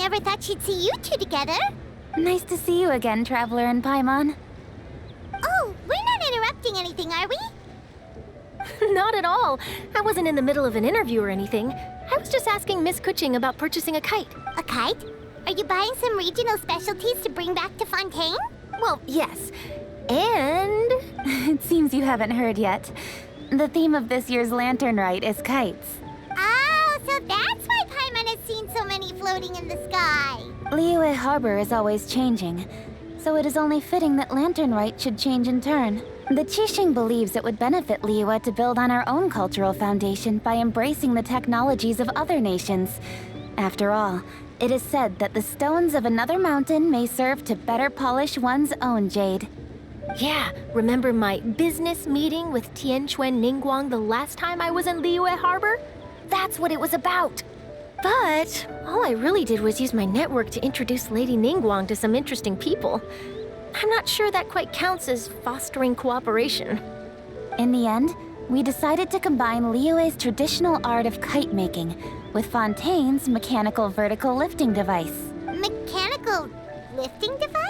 never thought she'd see you two together. Nice to see you again, Traveler and Paimon. Oh, we're not interrupting anything, are we? Not at all. I wasn't in the middle of an interview or anything. I was just asking Miss Kuching about purchasing a kite. A kite? Are you buying some regional specialties to bring back to Fontaine? Well, yes. And... It seems you haven't heard yet. The theme of this year's Lantern Rite is kites. Oh, so that's why Paimon has seen so many floating in the sky. Liyue Harbor is always changing, so it is only fitting that Lantern Rite should change in turn. The Qixing believes it would benefit Liyue to build on our own cultural foundation by embracing the technologies of other nations. After all, it is said that the stones of another mountain may serve to better polish one's own jade. yeah, remember my business meeting with Tianquan Ningguang the last time I was in Liyue Harbor? That's what it was about. But all I really did was use my network to introduce Lady Ningguang to some interesting people. I'm not sure that quite counts as fostering cooperation. In the end, we decided to combine Liyue's traditional art of kite making with Fontaine's mechanical vertical lifting device. Mechanical lifting device?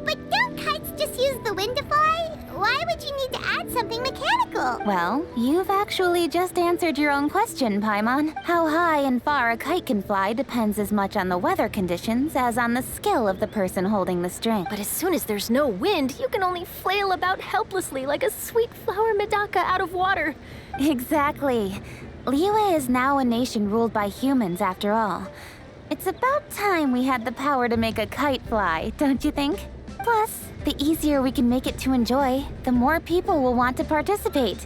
But don't kites just use the wind to fly? Why would you need to add something mechanical? Well, you've actually just answered your own question, Paimon. How high and far a kite can fly depends as much on the weather conditions as on the skill of the person holding the string. But as soon as there's no wind, you can only flail about helplessly like a sweet flower medaka out of water. Exactly. Liyue is now a nation ruled by humans, after all. It's about time we had the power to make a kite fly, don't you think? Plus, the easier we can make it to enjoy, the more people will want to participate.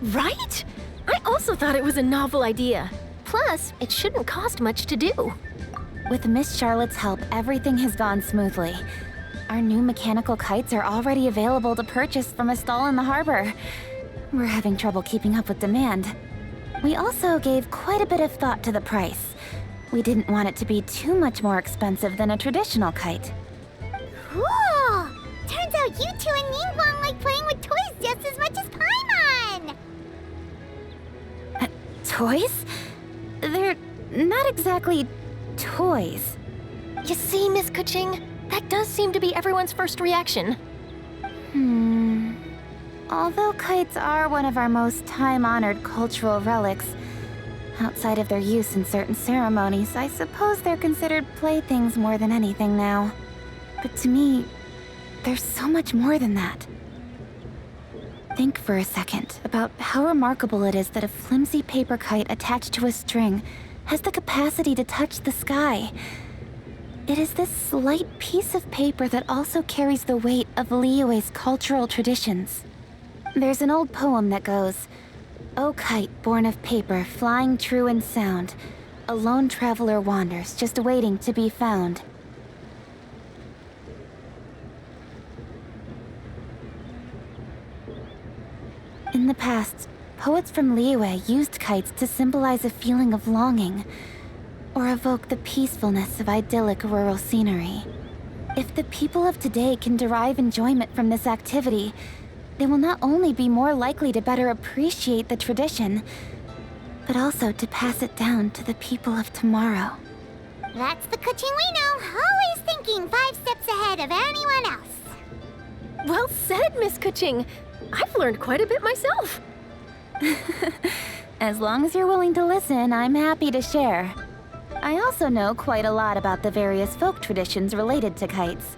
Right? I also thought it was a novel idea. Plus, it shouldn't cost much to do. With Miss Charlotte's help, everything has gone smoothly. Our new mechanical kites are already available to purchase from a stall in the harbor. We're having trouble keeping up with demand. We also gave quite a bit of thought to the price. We didn't want it to be too much more expensive than a traditional kite. Cool! Turns out you two and Ningguang like playing with toys just as much as Paimon! Toys? They're not exactly toys. You see, Miss Kuching, that does seem to be everyone's first reaction. Although kites are one of our most time-honored cultural relics, outside of their use in certain ceremonies, I suppose they're considered playthings more than anything now. But to me, there's so much more than that. Think for a second about how remarkable it is that a flimsy paper kite attached to a string has the capacity to touch the sky. It is this slight piece of paper that also carries the weight of Liyue's cultural traditions. There's an old poem that goes, "O kite born of paper, flying true in sound, a lone traveler wanders, just waiting to be found." In the past, poets from Liyue used kites to symbolize a feeling of longing, or evoke the peacefulness of idyllic rural scenery. If the people of today can derive enjoyment from this activity, they will not only be more likely to better appreciate the tradition, but also to pass it down to the people of tomorrow. That's the Kuching we know, always thinking 5 steps ahead of anyone else. Well said, Miss Kuching. I've learned quite a bit myself. As long as you're willing to listen, I'm happy to share. I also know quite a lot about the various folk traditions related to kites.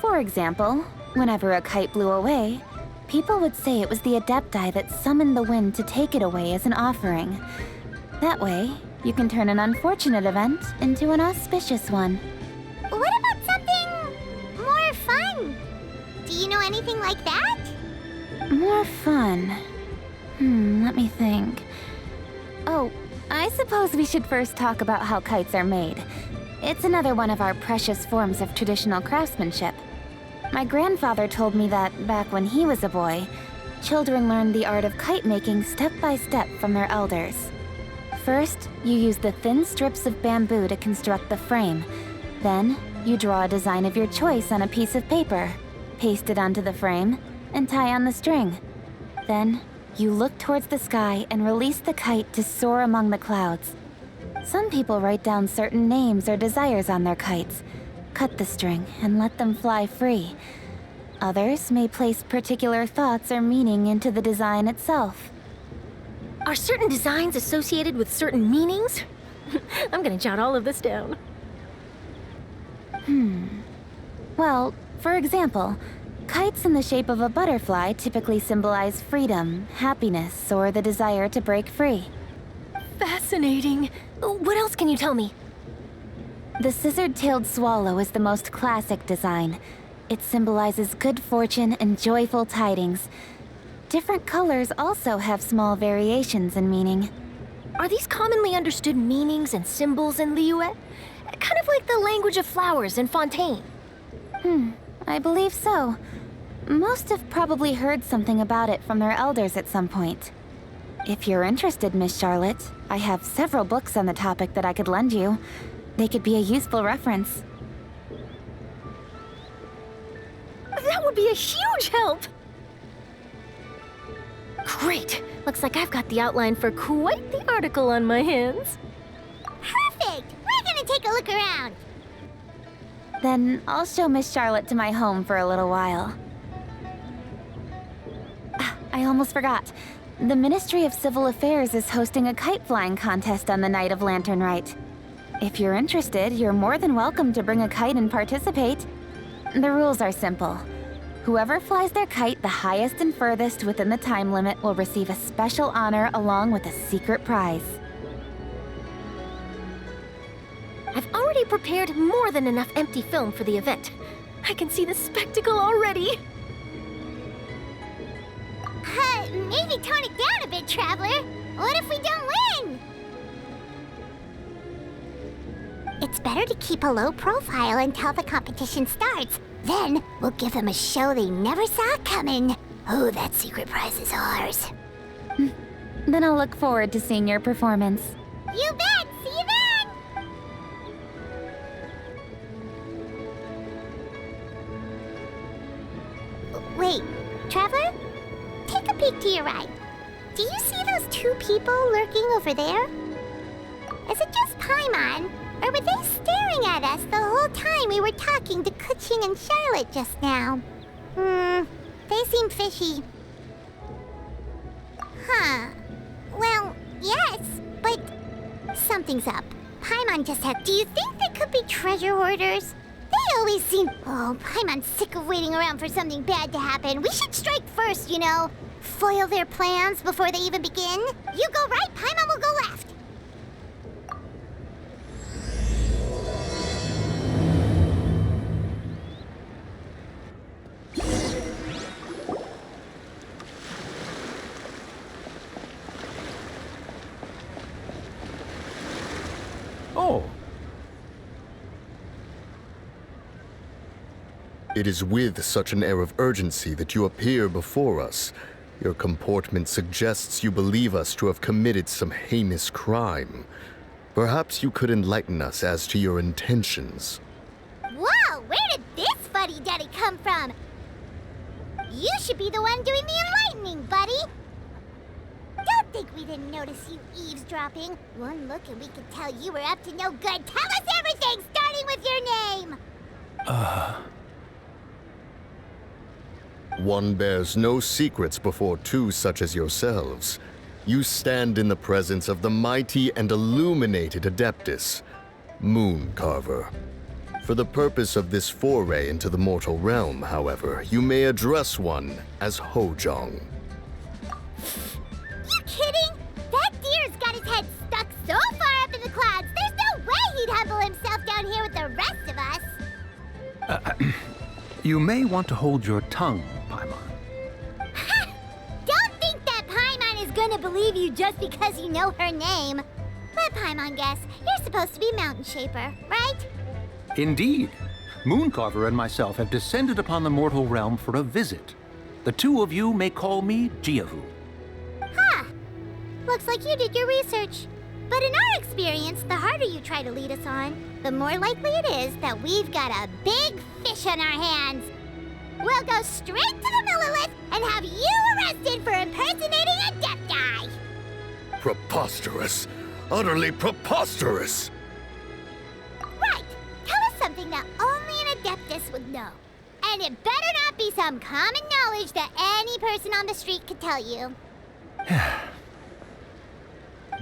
For example, whenever a kite blew away, people would say it was the Adepti that summoned the wind to take it away as an offering. That way, you can turn an unfortunate event into an auspicious one. What about something more fun? Do you know anything like that? More fun. Let me think. Oh, I suppose we should first talk about how kites are made. It's another one of our precious forms of traditional craftsmanship. My grandfather told me that, back when he was a boy, children learned the art of kite making step by step from their elders. First, you use the thin strips of bamboo to construct the frame. Then, you draw a design of your choice on a piece of paper, paste it onto the frame, and tie on the string. Then, you look towards the sky and release the kite to soar among the clouds. Some people write down certain names or desires on their kites, cut the string, and let them fly free. Others may place particular thoughts or meaning into the design itself. Are certain designs associated with certain meanings? I'm gonna jot all of this down. Well, for example, kites in the shape of a butterfly typically symbolize freedom, happiness, or the desire to break free. Fascinating. What else can you tell me? The scissored-tailed swallow is the most classic design. It symbolizes good fortune and joyful tidings. Different colors also have small variations in meaning. Are these commonly understood meanings and symbols in Liyue? Kind of like the language of flowers in Fontaine. I believe so. Most have probably heard something about it from their elders at some point. If you're interested, Miss Charlotte, I have several books on the topic that I could lend you. They could be a useful reference. That would be a huge help! Great! Looks like I've got the outline for quite the article on my hands. Perfect! We're gonna take a look around. Then I'll show Miss Charlotte to my home for a little while. I almost forgot. The Ministry of Civil Affairs is hosting a kite flying contest on the night of Lantern Rite. If you're interested, you're more than welcome to bring a kite and participate. The rules are simple. Whoever flies their kite the highest and furthest within the time limit will receive a special honor along with a secret prize. I've already prepared more than enough empty film for the event. I can see the spectacle already. Maybe tone it down a bit, Traveler. What if we don't win? It's better to keep a low profile until the competition starts. Then we'll give them a show they never saw coming. Oh, that secret prize is ours. Then I'll look forward to seeing your performance. You bet! See you then! Wait, Traveler? Take a peek to your right. Do you see those two people lurking over there? Is it just Paimon? Or were they staring at us the whole time we were talking to Kuching and Charlotte just now? They seem fishy. Huh. Well, yes, but something's up. Paimon just had... Do you think they could be treasure hoarders? They always seem... Oh, Paimon's sick of waiting around for something bad to happen. We should strike first, you know. Foil their plans before they even begin. You go right, Paimon will go left. Oh. It is with such an air of urgency that you appear before us. Your comportment suggests you believe us to have committed some heinous crime. Perhaps you could enlighten us as to your intentions. Whoa, where did this fuddy-duddy come from? You should be the one doing the enlightening, buddy. Don't think we didn't notice you eavesdropping. One look and we could tell you were up to no good. Tell us everything, starting with your name. One bears no secrets before two such as yourselves. You stand in the presence of the mighty and illuminated Adeptus, Moon Carver. For the purpose of this foray into the mortal realm, however, you may address one as Hojong. You kidding? That deer's got his head stuck so far up in the clouds, there's no way he'd humble himself down here with the rest of us. You may want to hold your tongue, Paimon. Ha! Don't think that Paimon is gonna believe you just because you know her name. Let Paimon guess. You're supposed to be Mountain Shaper, right? Indeed. Mooncarver and myself have descended upon the mortal realm for a visit. The two of you may call me Jiahu. Huh. Looks like you did your research. But in our experience, the harder you try to lead us on, the more likely it is that we've got a big fish on our hands. We'll go straight to the Millilith and have you arrested for impersonating a death guy. Preposterous! Utterly preposterous! Right! Tell us something that only an Adeptus would know. And it better not be some common knowledge that any person on the street could tell you.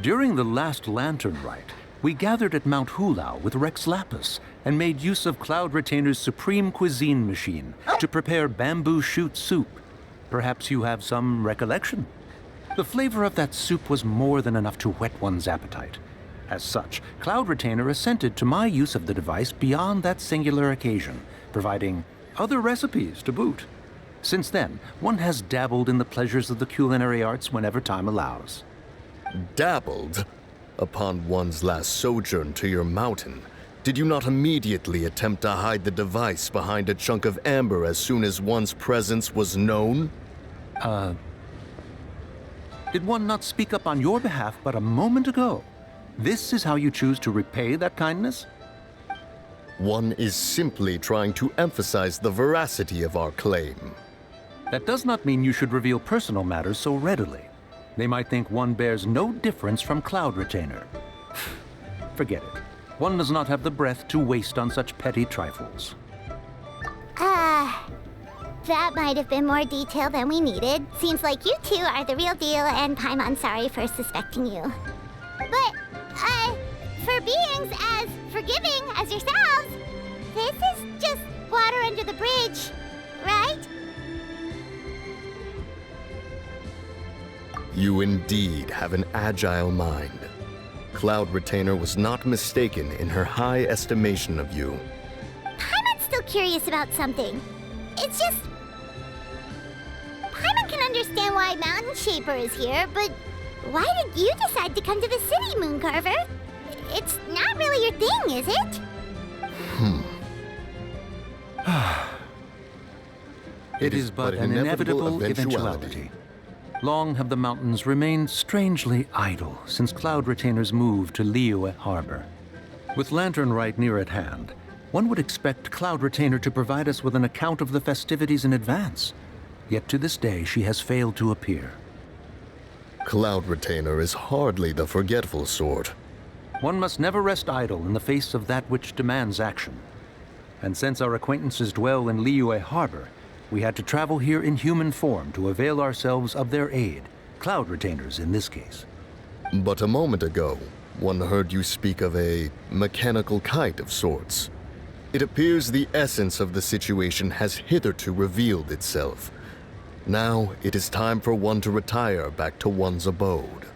During the last Lantern Rite, we gathered at Mount Hulao with Rex Lapis and made use of Cloud Retainer's supreme cuisine machine to prepare bamboo shoot soup. Perhaps you have some recollection? The flavor of that soup was more than enough to whet one's appetite. As such, Cloud Retainer assented to my use of the device beyond that singular occasion, providing other recipes to boot. Since then, one has dabbled in the pleasures of the culinary arts whenever time allows. Dabbled? Upon one's last sojourn to your mountain, did you not immediately attempt to hide the device behind a chunk of amber as soon as one's presence was known? Did one not speak up on your behalf but a moment ago? This is how you choose to repay that kindness? One is simply trying to emphasize the veracity of our claim. That does not mean you should reveal personal matters so readily. They might think one bears no difference from Cloud Retainer. Forget it. One does not have the breath to waste on such petty trifles. That might have been more detail than we needed. Seems like you two are the real deal, and Paimon's sorry for suspecting you. But, for beings as forgiving as yourselves, this is just water under the bridge, right? You indeed have an agile mind. Cloud Retainer was not mistaken in her high estimation of you. Paimon's still curious about something. It's just... Paimon can understand why Mountain Shaper is here, but why did you decide to come to the city, Mooncarver? It's not really your thing, is it? It is but an inevitable eventuality. Long have the mountains remained strangely idle since Cloud Retainer's move to Liyue Harbor. With Lantern Rite near at hand, one would expect Cloud Retainer to provide us with an account of the festivities in advance. Yet to this day, she has failed to appear. Cloud Retainer is hardly the forgetful sort. One must never rest idle in the face of that which demands action. And since our acquaintances dwell in Liyue Harbor, we had to travel here in human form to avail ourselves of their aid, Cloud Retainers in this case. But a moment ago, one heard you speak of a mechanical kite of sorts. It appears the essence of the situation has hitherto revealed itself. Now it is time for one to retire back to one's abode.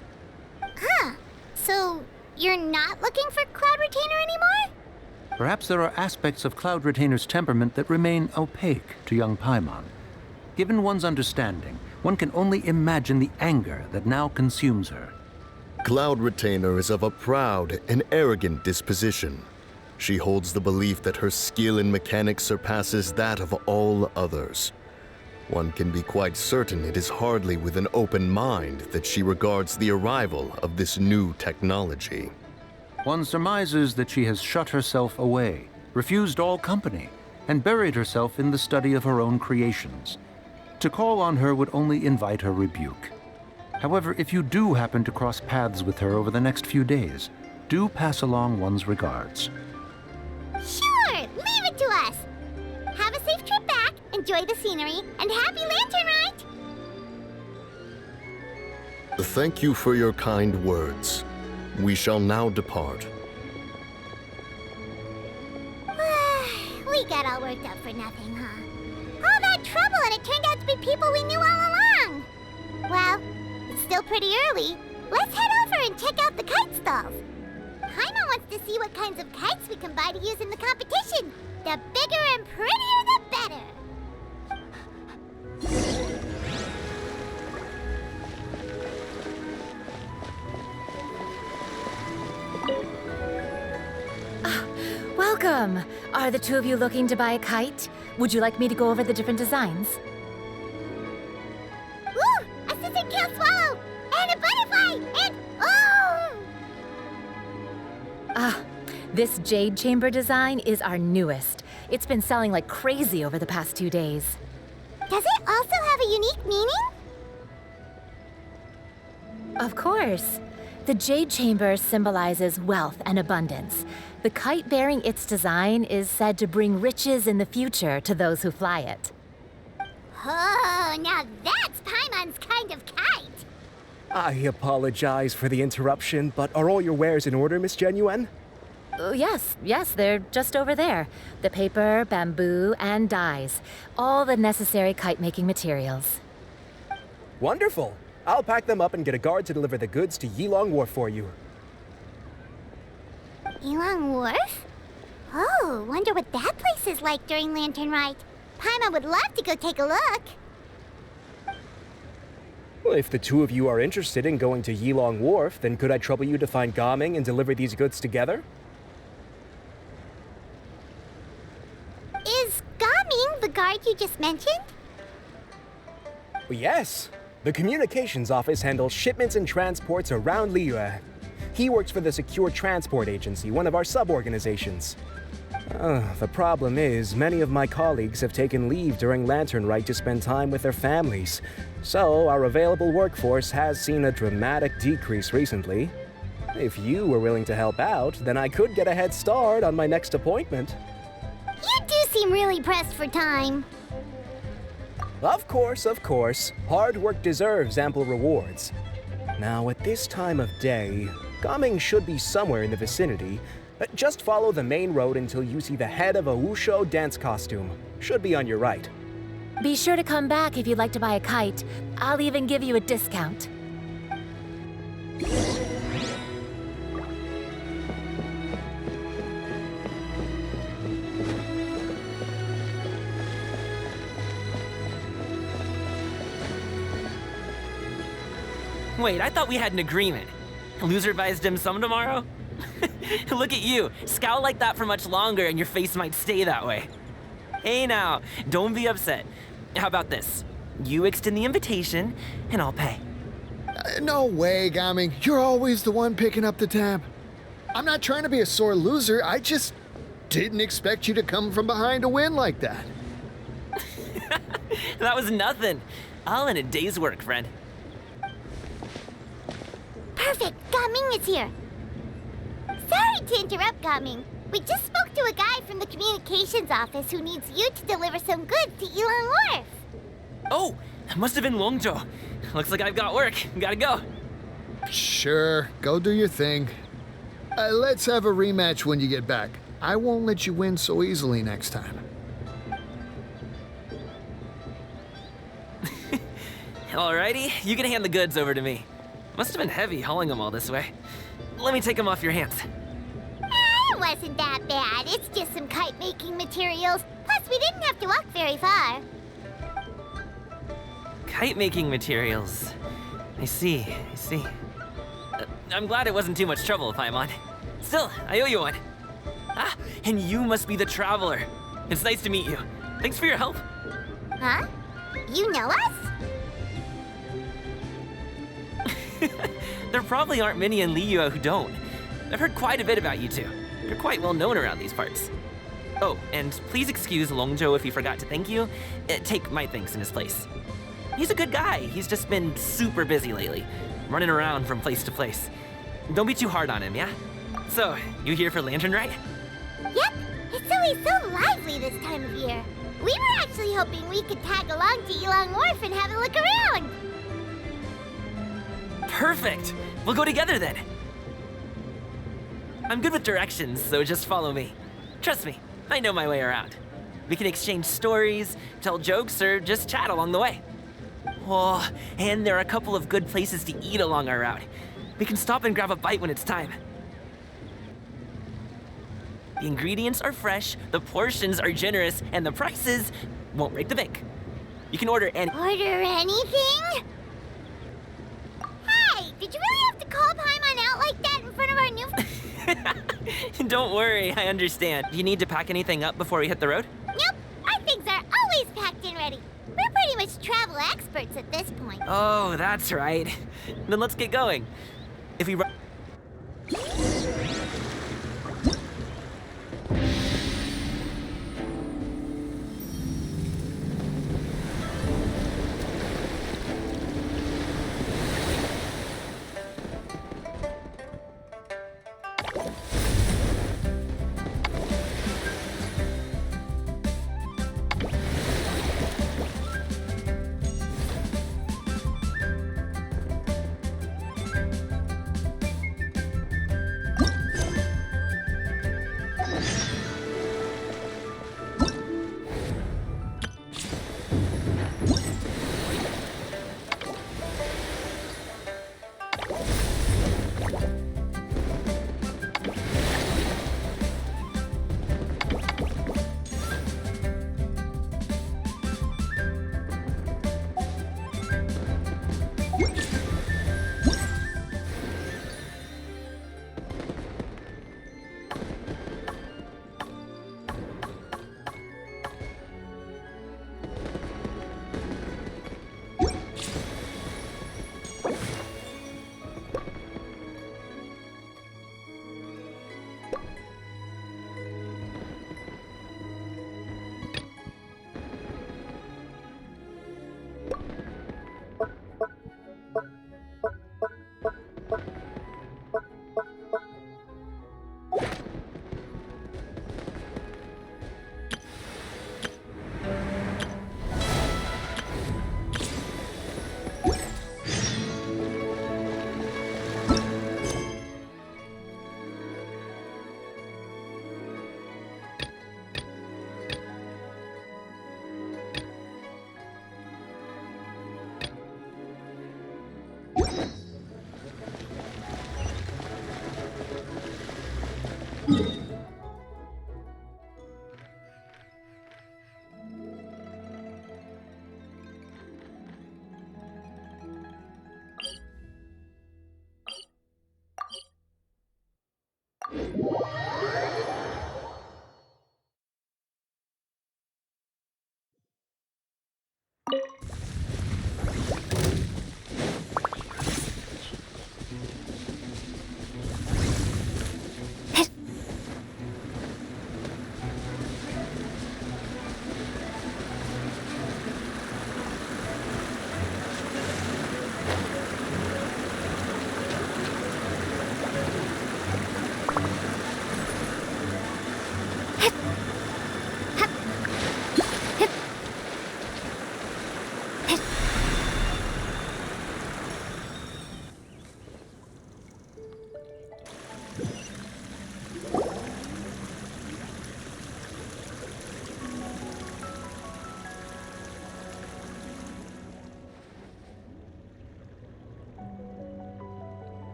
So, you're not looking for Cloud Retainer anymore? Perhaps there are aspects of Cloud Retainer's temperament that remain opaque to young Paimon. Given one's understanding, one can only imagine the anger that now consumes her. Cloud Retainer is of a proud and arrogant disposition. She holds the belief that her skill in mechanics surpasses that of all others. One can be quite certain it is hardly with an open mind that she regards the arrival of this new technology. One surmises that she has shut herself away, refused all company, and buried herself in the study of her own creations. To call on her would only invite her rebuke. However, if you do happen to cross paths with her over the next few days, do pass along one's regards. Sure, leave it to us. Have a safe trip back, enjoy the scenery, and happy Lantern Rite! Thank you for your kind words. We shall now depart. We got all worked up for nothing, huh? All that trouble and it turned out to be people we knew all along! Well, it's still pretty early. Let's head over and check out the kite stalls. Paimon wants to see what kinds of kites we can buy to use in the competition. The bigger and prettier, the better. Welcome! Are the two of you looking to buy a kite? Would you like me to go over the different designs? Ooh! A scissor-kill swallow! And a butterfly! And... oh! This jade chamber design is our newest. It's been selling like crazy over the past 2 days. Does it also have a unique meaning? Of course. The Jade Chamber symbolizes wealth and abundance. The kite bearing its design is said to bring riches in the future to those who fly it. Oh, now that's Paimon's kind of kite. I apologize for the interruption, but are all your wares in order, Miss Genuine? Yes, they're just over there. The paper, bamboo, and dyes. All the necessary kite-making materials. Wonderful. I'll pack them up and get a guard to deliver the goods to Yilong Wharf for you. Yilong Wharf? Oh, wonder what that place is like during Lantern Rite. Paimon would love to go take a look. Well, if the two of you are interested in going to Yilong Wharf, then could I trouble you to find Gaming and deliver these goods together? Is Gaming the guard you just mentioned? Well, yes. The communications office handles shipments and transports around Liyue. He works for the Secure Transport Agency, one of our sub-organizations. The problem is, many of my colleagues have taken leave during Lantern Rite to spend time with their families. So, our available workforce has seen a dramatic decrease recently. If you were willing to help out, then I could get a head start on my next appointment. You do seem really pressed for time. Of course. Hard work deserves ample rewards. Now, at this time of day, Gaming should be somewhere in the vicinity. Just follow the main road until you see the head of a Wushu dance costume. Should be on your right. Be sure to come back if you'd like to buy a kite. I'll even give you a discount. Wait, I thought we had an agreement. Loser buys dim sum tomorrow? Look at you. Scowl like that for much longer and your face might stay that way. Hey now, don't be upset. How about this? You extend the invitation, and I'll pay. No way, Gaming. You're always the one picking up the tab. I'm not trying to be a sore loser. I just didn't expect you to come from behind to win like that. That was nothing. All in a day's work, friend. Perfect, Gaming is here. Sorry to interrupt, Gaming. We just spoke to a guy from the communications office who needs you to deliver some goods to Yilong Wharf. Oh, that must have been Longzhou. Looks like I've got work. Gotta go. Sure, go do your thing. Let's have a rematch when you get back. I won't let you win so easily next time. Alrighty, you can hand the goods over to me. Must have been heavy hauling them all this way. Let me take them off your hands. It wasn't that bad. It's just some kite-making materials. Plus, we didn't have to walk very far. Kite-making materials. I see. I'm glad it wasn't too much trouble, Paimon. Still, I owe you one. Ah, and you must be the traveler. It's nice to meet you. Thanks for your help. Huh? You know us? There probably aren't many in Liyue who don't. I've heard quite a bit about you two. You're quite well known around these parts. Oh, and please excuse Longzhou if he forgot to thank you. Take my thanks in his place. He's a good guy. He's just been super busy lately, running around from place to place. Don't be too hard on him, yeah? So, you here for Lantern Rite? Yep. It's always so lively this time of year. We were actually hoping we could tag along to Yilong Wharf and have a look around. Perfect! We'll go together then. I'm good with directions, so just follow me. Trust me, I know my way around. We can exchange stories, tell jokes, or just chat along the way. Oh, and there are a couple of good places to eat along our route. We can stop and grab a bite when it's time. The ingredients are fresh, the portions are generous, and the prices won't break the bank. You can order any— Order anything? Hey, did you really have to call Paimon out like that in front of our new— Don't worry, I understand. Do you need to pack anything up before we hit the road? Nope, our things are always packed and ready. We're pretty much travel experts at this point. Oh, that's right. Then let's get going. If we—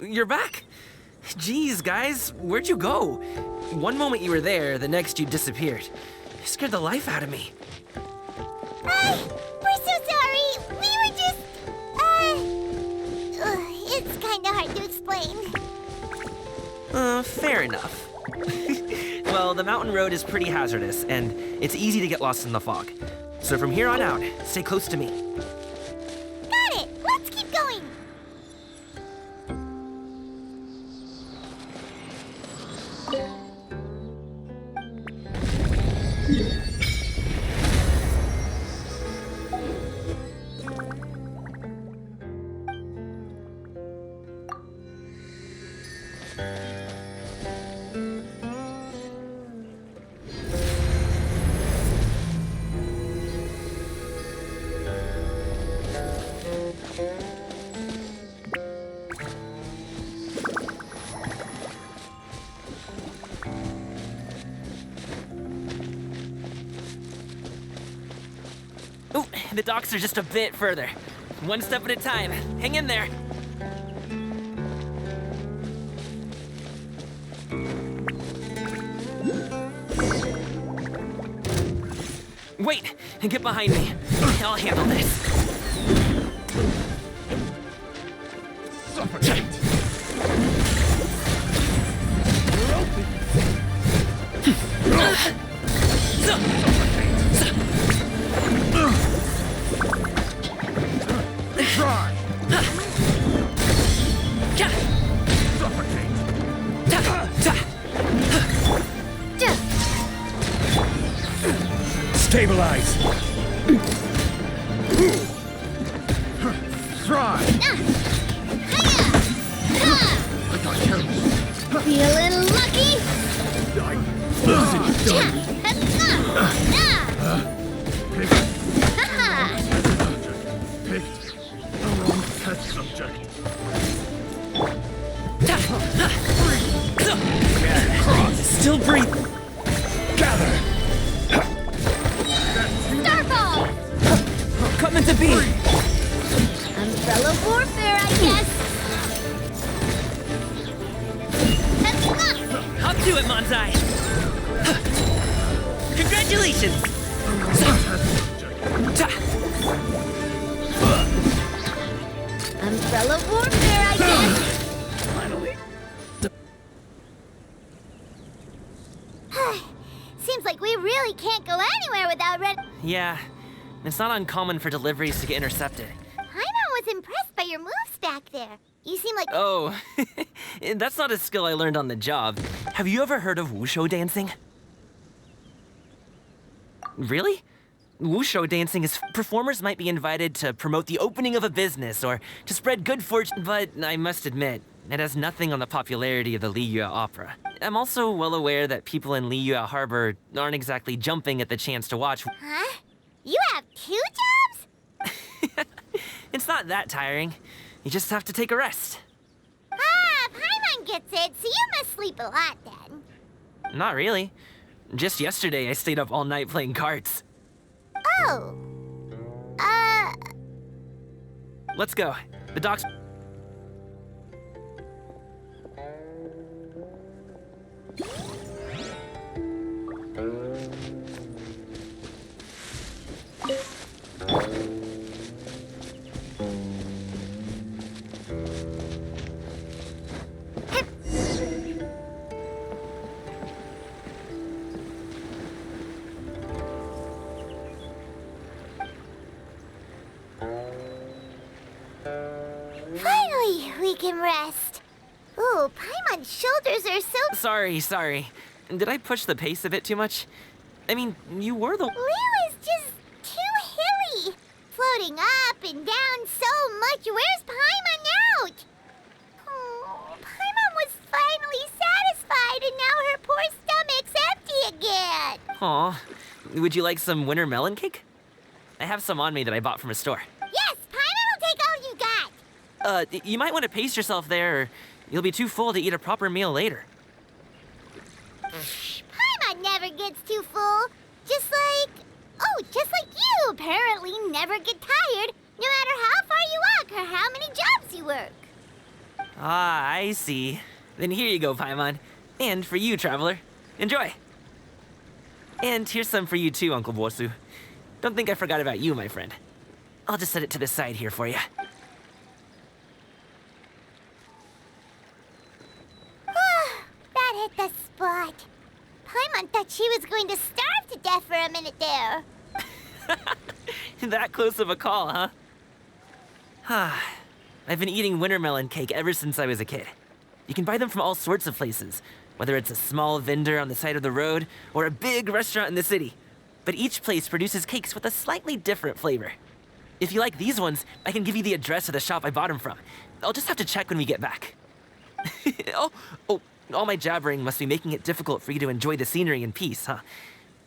you're back. Jeez, guys, where'd you go? One moment you were there, the next you disappeared. You scared the life out of me. We're so sorry. We were just, it's kinda hard to explain. Fair enough. Well, the mountain road is pretty hazardous, and it's easy to get lost in the fog. So from here on out, stay close to me. Got it. Let's keep going. Oh, the docks are just a bit further. One step at a time. Hang in there. Wait, get behind me. I'll handle this. Stabilize! Feeling lucky? Still breathe. Gather! Starfall! Coming to be. Umbrella warfare, I guess. Up to it, Monzai. Congratulations. Umbrella warfare, I guess. Seems like we really can't go anywhere without Red. Yeah, it's not uncommon for deliveries to get intercepted. Paimon was impressed by your moves back there. You seem like. Oh, that's not a skill I learned on the job. Have you ever heard of wushu dancing? Really? Wushu dancing is performers might be invited to promote the opening of a business or to spread good fortune, but I must admit, it has nothing on the popularity of the Liyue Opera. I'm also well aware that people in Liyue Harbor aren't exactly jumping at the chance to watch. Huh? You have 2 jobs? It's not that tiring. You just have to take a rest. Paimon gets it, so you must sleep a lot then. Not really. Just yesterday, I stayed up all night playing cards. Oh. Let's go. The docks. Finally, we can rest. Ooh, Paimon's shoulders are so. Sorry. Did I push the pace a bit too much? I mean, you were the. Liyue is just too hilly. Floating up and down so much. Where's Paimon out? Oh, Paimon was finally satisfied, and now her poor stomach's empty again. Aw. Would you like some winter melon cake? I have some on me that I bought from a store. Yes, Paimon will take all you got. You might want to pace yourself there, or you'll be too full to eat a proper meal later. Paimon never gets too full. Just like you apparently never get tired, no matter how far you walk or how many jobs you work. Ah, I see. Then here you go, Paimon. And for you, traveler. Enjoy. And here's some for you too, Uncle Bosu. Don't think I forgot about you, my friend. I'll just set it to the side here for you. That hit the spot. Paimon thought she was going to starve to death for a minute there. That close of a call, huh? I've been eating wintermelon cake ever since I was a kid. You can buy them from all sorts of places, whether it's a small vendor on the side of the road or a big restaurant in the city. But each place produces cakes with a slightly different flavor. If you like these ones, I can give you the address of the shop I bought them from. I'll just have to check when we get back. Oh, all my jabbering must be making it difficult for you to enjoy the scenery in peace, huh?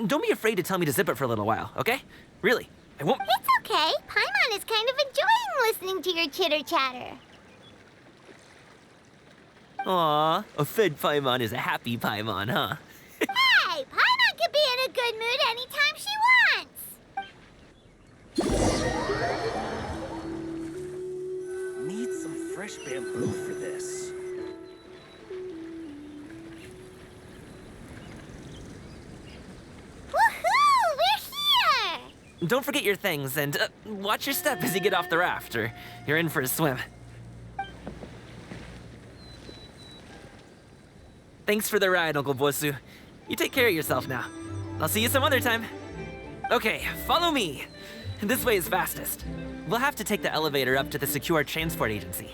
Don't be afraid to tell me to zip it for a little while, okay? Really, I won't. It's okay. Paimon is kind of enjoying listening to your chitter-chatter. Aw, a fed Paimon is a happy Paimon, huh? Hey, Paimon can be in a good mood anytime she wants. Need some fresh bamboo for this. Woohoo! We're here! Don't forget your things, and watch your step as you get off the raft, or you're in for a swim. Thanks for the ride, Uncle Bosu. You take care of yourself now. I'll see you some other time. Okay, follow me. This way is fastest. We'll have to take the elevator up to the secure transport agency.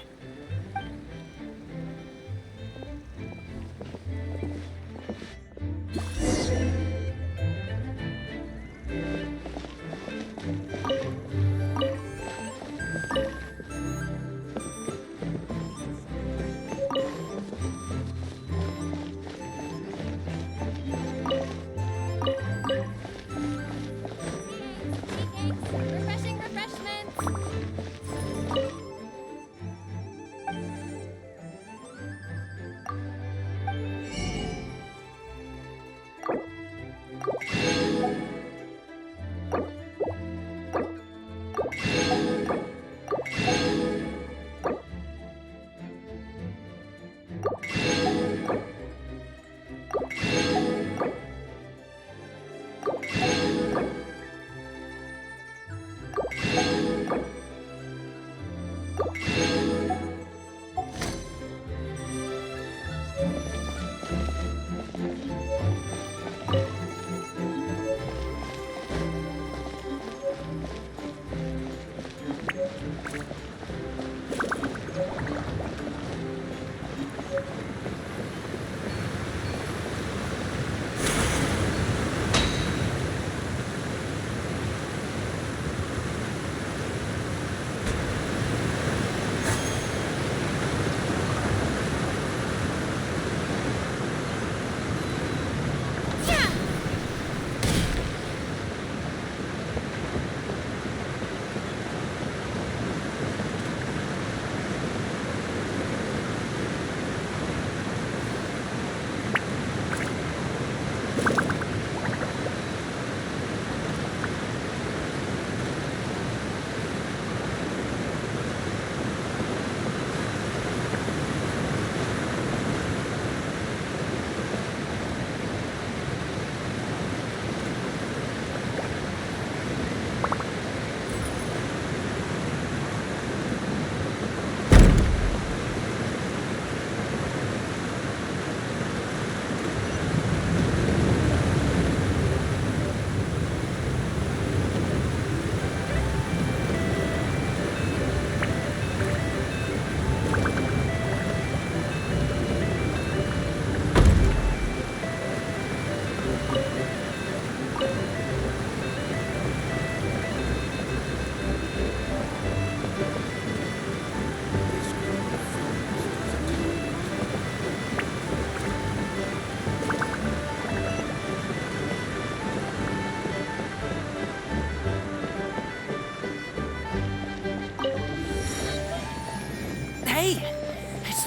Refreshing refreshments.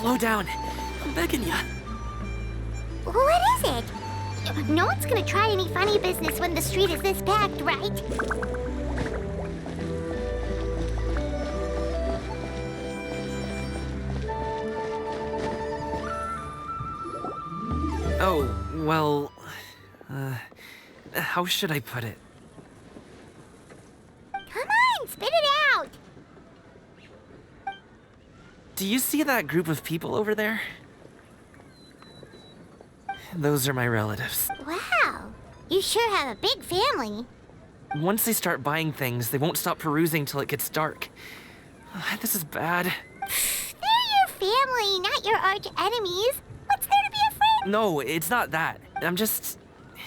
Slow down. I'm begging you. What is it? No one's gonna try any funny business when the street is this packed, right? Oh, well... how should I put it? Come on, spit it out! Do you see that group of people over there? Those are my relatives. Wow, you sure have a big family. Once they start buying things, they won't stop perusing till it gets dark. This is bad. They're your family, not your arch enemies. What's there to be afraid? No, it's not that. I'm just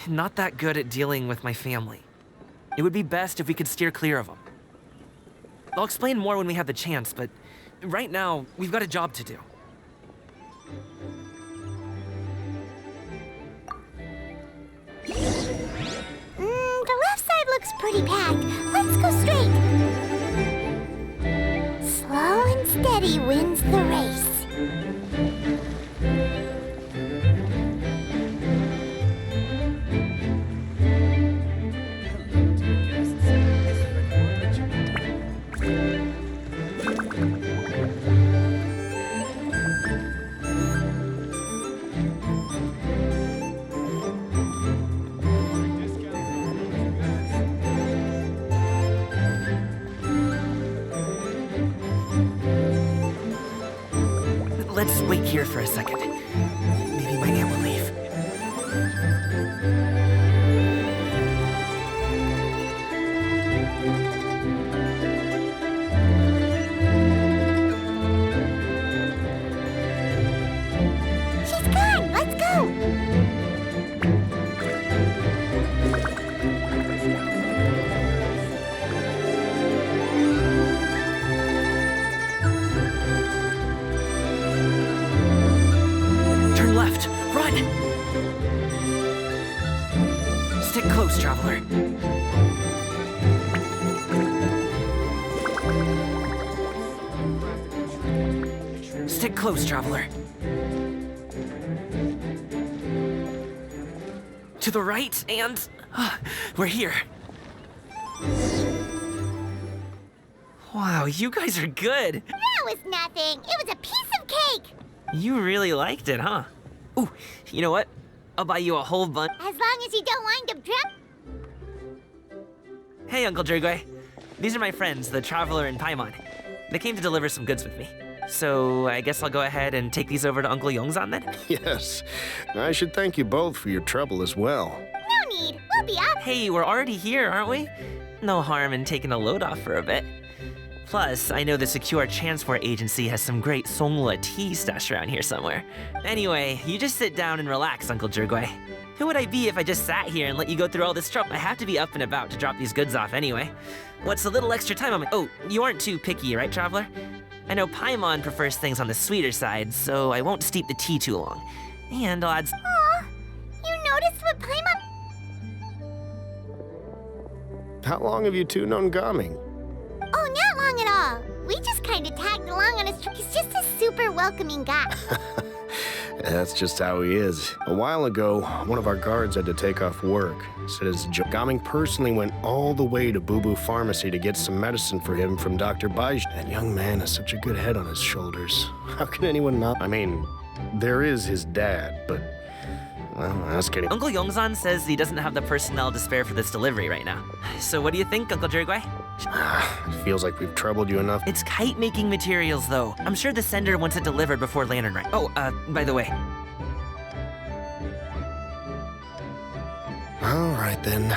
not that good at dealing with my family. It would be best if we could steer clear of them. I'll explain more when we have the chance, but right now, we've got a job to do. The left side looks pretty packed. Let's go straight. Slow and steady wins the race. Let's wait here for a second. Maybe my aunt will leave. She's gone. Let's go. Turn left. Run! Stick close, traveler. Stick close, traveler. To the right, and... we're here. Wow, you guys are good. That was nothing. It was a piece of cake. You really liked it, huh? Ooh, you know what? I'll buy you a whole bunch. As long as you don't wind up drunk. Hey, Uncle Jergway. These are my friends, the Traveler and Paimon. They came to deliver some goods with me. So I guess I'll go ahead and take these over to Uncle Yongzan then? Yes. I should thank you both for your trouble as well. No need. We'll be up. Hey, we're already here, aren't we? No harm in taking a load off for a bit. Plus, I know the Secure Transport Agency has some great Songhua tea stashed around here somewhere. Anyway, you just sit down and relax, Uncle Jergway. Who would I be if I just sat here and let you go through all this trouble? I have to be up and about to drop these goods off anyway. What's a little extra time on my— Oh, you aren't too picky, right, Traveler? I know Paimon prefers things on the sweeter side, so I won't steep the tea too long. And I'll add— Aw, you noticed what Paimon... How long have you two known Gaming? Oh, not long at all. We just kind of tagged along on his trip. He's just a super welcoming guy. That's just how he is. A while ago, one of our guards had to take off work. Said his Gaming personally went all the way to Boo Boo Pharmacy to get some medicine for him from Dr. Baij. That young man has such a good head on his shoulders. How can anyone not? I mean, there is his dad, but... Well, ask any— Uncle Yongzan says he doesn't have the personnel to spare for this delivery right now. So what do you think, Uncle Jergway? It feels like we've troubled you enough. It's kite-making materials, though. I'm sure the sender wants it delivered before Lantern Rite. Oh, by the way. All right, then.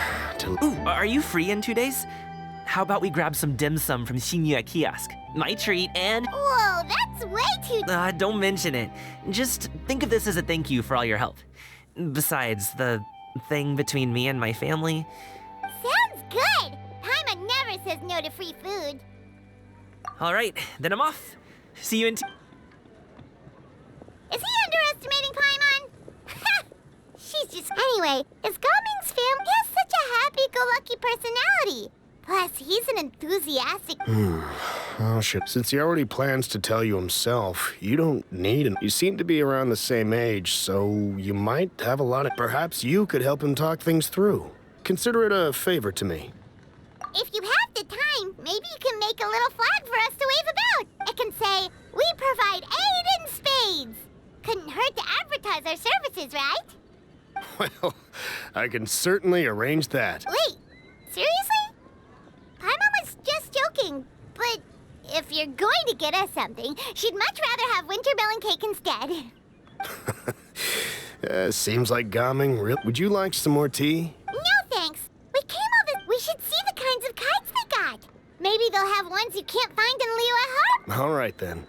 Ooh, are you free in 2 days? How about we grab some dim sum from Xinyue Kiosk? My treat, and... Whoa, that's way too... Don't mention it. Just think of this as a thank you for all your help. Besides, the thing between me and my family... Sounds good. Paimon never says no to free food. All right, then I'm off. See you in... Is he underestimating Paimon? She's just... Anyway, is Gaming's family... He has such a happy-go-lucky personality. Plus, he's an enthusiastic... Oh, shit. Since he already plans to tell you himself, you don't need him. You seem to be around the same age, so you might have a lot of... Perhaps you could help him talk things through. Consider it a favor to me. If you have the time, maybe you can make a little flag for us to wave about. It can say, "We provide aid in spades." Couldn't hurt to advertise our services, right? Well, I can certainly arrange that. Wait, seriously? Paimon was just joking, but if you're going to get us something, she'd much rather have winter melon cake instead. Seems like Gaming. Would you like some more tea? No, thanks. We came all this. We should see the kinds of kites they got. Maybe they'll have ones you can't find in Liyue Harbor. All right, then.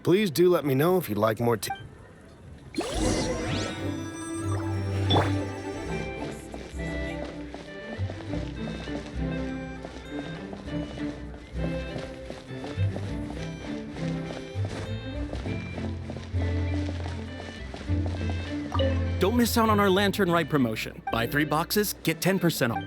Please do let me know if you'd like more tea. Don't miss out on our Lantern Rite promotion. Buy 3 boxes, get 10% off.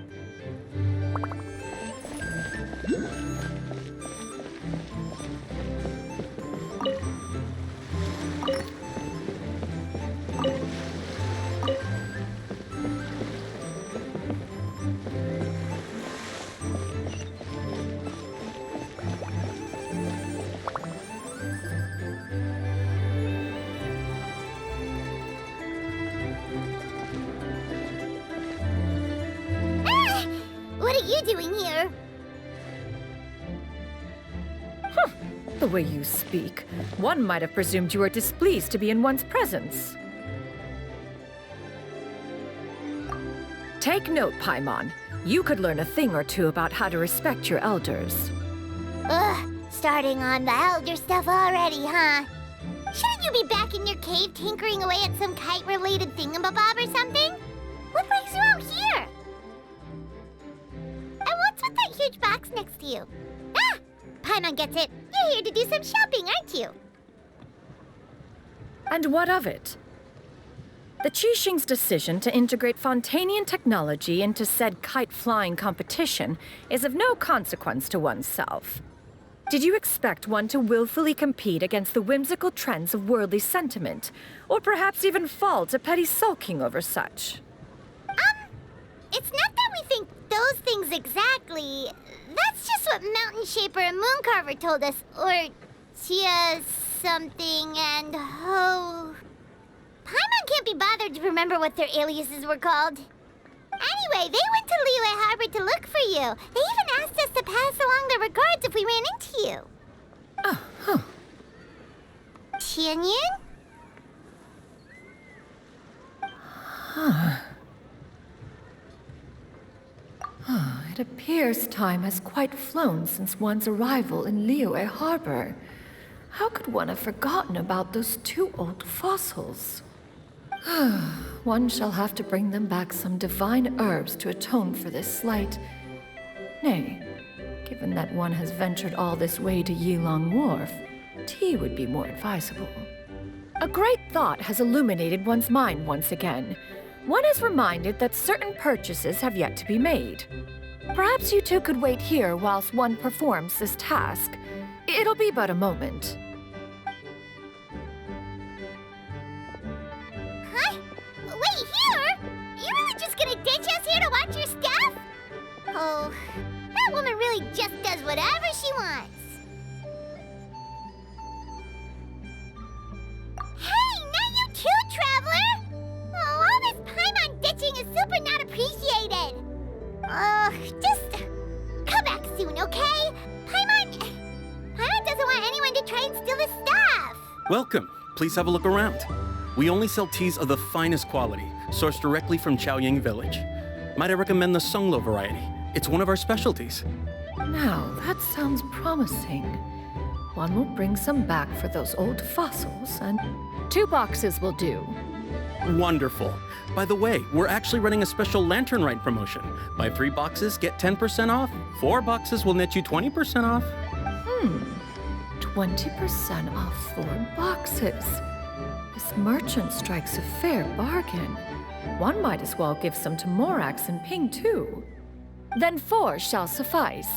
What are you doing here? The way you speak, one might have presumed you were displeased to be in one's presence. Take note, Paimon. You could learn a thing or two about how to respect your elders. Ugh, starting on the elder stuff already, huh? Shouldn't you be back in your cave tinkering away at some kite-related thingamabob or something? What brings you out here? And what's with that huge box next to you? Ah! Paimon gets it. You're here to do some shopping, aren't you? And what of it? The Qixing's decision to integrate Fontanian technology into said kite-flying competition is of no consequence to oneself. Did you expect one to willfully compete against the whimsical trends of worldly sentiment, or perhaps even fall to petty sulking over such? It's not that we think those things exactly. That's just what Mountain Shaper and Mooncarver told us. Or Chia something and Ho. Paimon can't be bothered to remember what their aliases were called. Anyway, they went to Liyue Harbor to look for you. They even asked us to pass along their regards if we ran into you. Oh, huh. Tianyun? It appears time has quite flown since one's arrival in Liyue Harbor. How could one have forgotten about those 2 old fossils? One shall have to bring them back some divine herbs to atone for this slight. Nay, given that one has ventured all this way to Yilong Wharf, tea would be more advisable. A great thought has illuminated one's mind once again. One is reminded that certain purchases have yet to be made. Perhaps you two could wait here whilst one performs this task. It'll be but a moment. Huh? Wait, here? You really just gonna ditch us here to watch your stuff? Oh, that woman really just does whatever she wants. Hey, not you too, Traveler! Oh, all this Paimon ditching is super not appreciated. Just come back soon, okay? Paimon doesn't want anyone to try and steal his stuff. Welcome. Please have a look around. We only sell teas of the finest quality, sourced directly from Chaoying Village. Might I recommend the Sunglo variety? It's one of our specialties. Now, that sounds promising. One will bring some back for those old fossils, and 2 boxes will do. Wonderful. By the way, we're actually running a special Lantern Rite promotion. Buy 3 boxes, get 10% off. 4 boxes will net you 20% off. 20% off 4 boxes. This merchant strikes a fair bargain. One might as well give some to Morax and Ping, too. Then 4 shall suffice.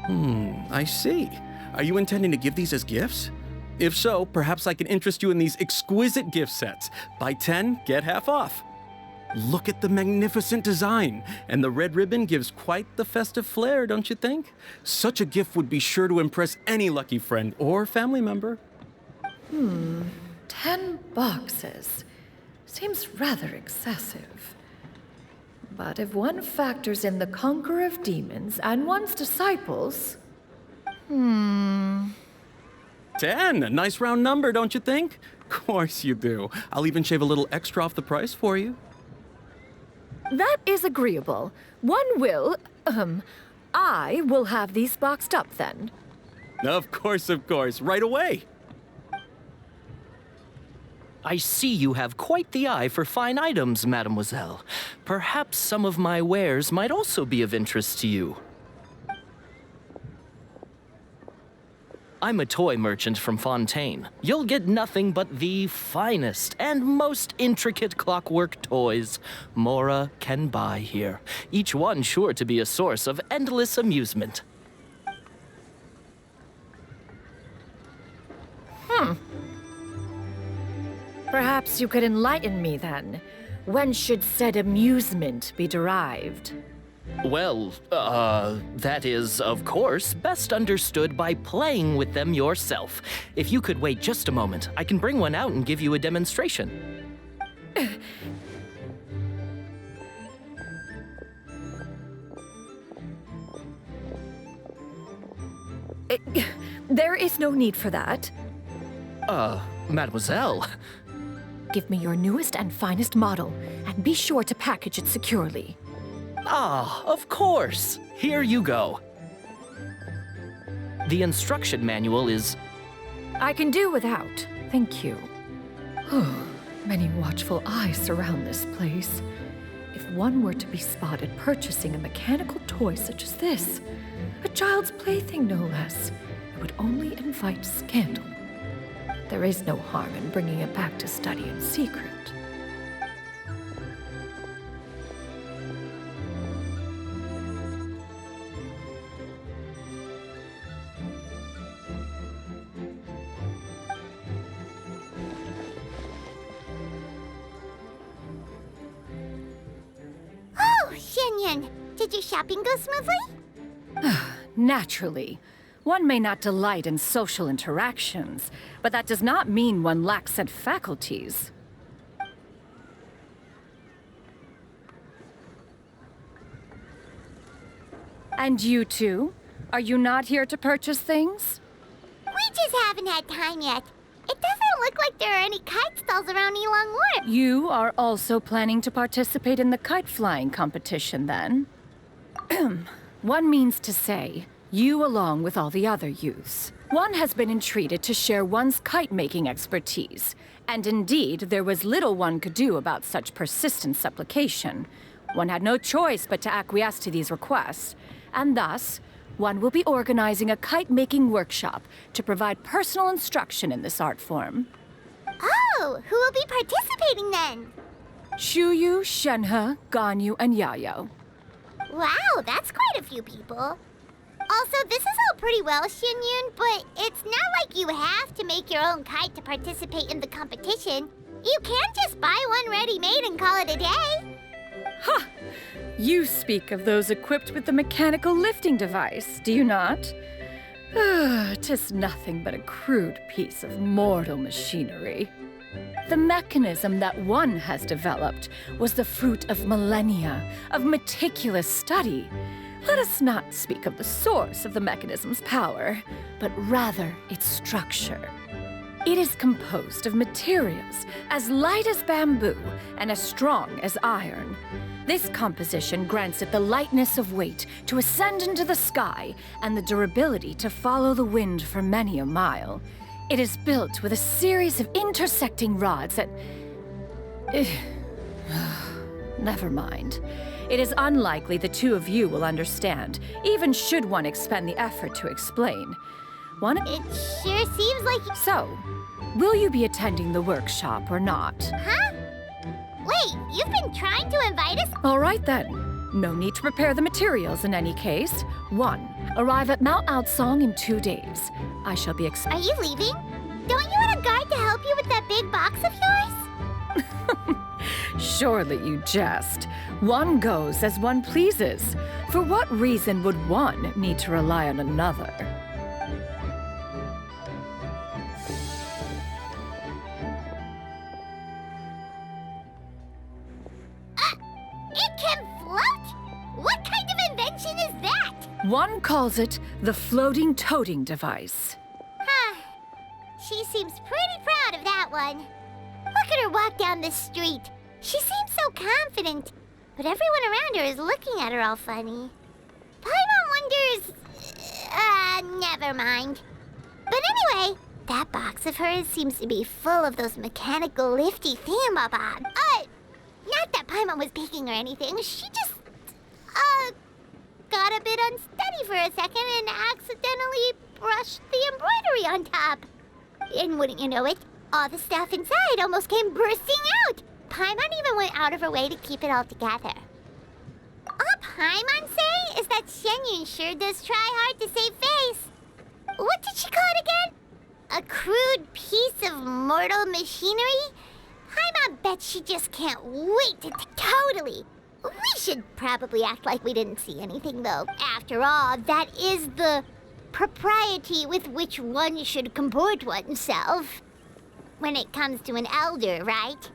I see. Are you intending to give these as gifts? If so, perhaps I can interest you in these exquisite gift sets. Buy 10, get half off. Look at the magnificent design, and the red ribbon gives quite the festive flair, don't you think? Such a gift would be sure to impress any lucky friend or family member. 10 boxes. seems rather excessive. But if one factors in the conqueror of demons and one's disciples... 10, a nice round number, don't you think? Of course you do. I'll even shave a little extra off the price for you. That is agreeable. I will have these boxed up then. Of course, right away. I see you have quite the eye for fine items, mademoiselle. Perhaps some of my wares might also be of interest to you. I'm a toy merchant from Fontaine. You'll get nothing but the finest and most intricate clockwork toys Mora can buy here. Each one sure to be a source of endless amusement. Perhaps you could enlighten me then. When should said amusement be derived? Well, that is, of course, best understood by playing with them yourself. If you could wait just a moment, I can bring one out and give you a demonstration. There is no need for that. Mademoiselle. Give me your newest and finest model, and be sure to package it securely. Ah, of course. Here you go. The instruction manual is... I can do without, thank you. Many watchful eyes surround this place. If one were to be spotted purchasing a mechanical toy such as this, a child's plaything no less, it would only invite scandal. There is no harm in bringing it back to study in secret. Oh, Xianyan, did your shopping go smoothly? Naturally. One may not delight in social interactions, but that does not mean one lacks said faculties. And you two? Are you not here to purchase things? We just haven't had time yet. It doesn't look like there are any kite stalls around Yilong Water. You are also planning to participate in the kite flying competition, then? One means to say, you along with all the other youths. One has been entreated to share one's kite-making expertise, and indeed, there was little one could do about such persistent supplication. One had no choice but to acquiesce to these requests, and thus, one will be organizing a kite-making workshop to provide personal instruction in this art form. Oh, who will be participating then? Shuyu, Shenhe, Ganyu, and Yayo. Wow, that's quite a few people. Also, this is all pretty well, Xianyun, but it's not like you have to make your own kite to participate in the competition. You can just buy one ready-made and call it a day. Ha! You speak of those equipped with the mechanical lifting device, do you not? 'Tis nothing but a crude piece of mortal machinery. The mechanism that one has developed was the fruit of millennia of meticulous study. Let us not speak of the source of the mechanism's power, but rather its structure. It is composed of materials as light as bamboo and as strong as iron. This composition grants it the lightness of weight to ascend into the sky and the durability to follow the wind for many a mile. It is built with a series of intersecting rods that... Never mind. It is unlikely the two of you will understand, even should one expend the effort to explain. It sure seems like... So, will you be attending the workshop or not? Huh? Wait, you've been trying to invite us? All right then. No need to prepare the materials in any case. 1. Arrive at Mount Outsong in 2 days. I shall be Are you leaving? Don't you want a guard to help you with that big box of yours? Surely you jest. One goes as one pleases. For what reason would one need to rely on another? It can float? What kind of invention is that? One calls it the floating toting device. Huh. She seems pretty proud of that one. Look at her walk down the street. She seems so confident, but everyone around her is looking at her all funny. Paimon wonders... never mind. But anyway, that box of hers seems to be full of those mechanical lifty thingamabobs. Not that Paimon was peeking or anything. She just, got a bit unsteady for a second and accidentally brushed the embroidery on top. And wouldn't you know it, all the stuff inside almost came bursting out. Paimon even went out of her way to keep it all together. All Paimon say is that Shenyun sure does try hard to save face. What did she call it again? A crude piece of mortal machinery? Paimon bets she just can't wait to totally. We should probably act like we didn't see anything, though. After all, that is the propriety with which one should comport oneself. When it comes to an elder, right?